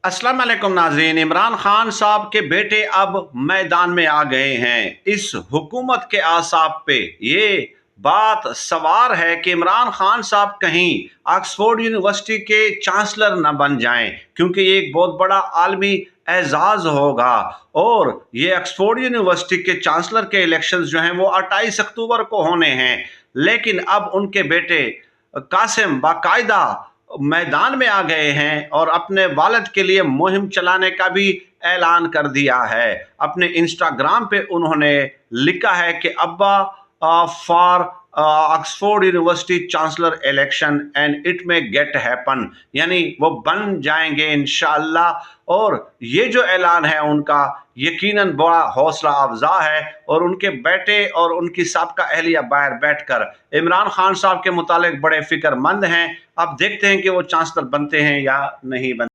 अस्सलाम वालेकुम नाज़रीन। इमरान खान साहब के बेटे अब मैदान में आ गए हैं। इस हुकूमत के आसाब पे ये बात सवार है कि इमरान खान साहब कहीं ऑक्सफोर्ड यूनिवर्सिटी के चांसलर न बन जाएं, क्योंकि ये एक बहुत बड़ा आलमी एजाज होगा। और ये ऑक्सफोर्ड यूनिवर्सिटी के चांसलर के इलेक्शंस जो हैं वो 28 अक्टूबर को होने हैं। लेकिन अब उनके बेटे कासिम बाकायदा मैदान में आ गए हैं और अपने वालिद के लिए मुहिम चलाने का भी ऐलान कर दिया है। अपने इंस्टाग्राम पे उन्होंने लिखा है कि अब्बा for Oxford university chancellor election and it में गेट हैपन, यानी वो बन जाएंगे इंशाअल्लाह। और ये जो ऐलान है उनका यकीनन बड़ा हौसला अफजा है। और उनके बेटे और उनकी साबका अहलिया बाहर बैठकर इमरान खान साहब के मुतालिक बड़े फिक्रमंद हैं। अब देखते हैं कि वो चांसलर बनते हैं या नहीं बनते।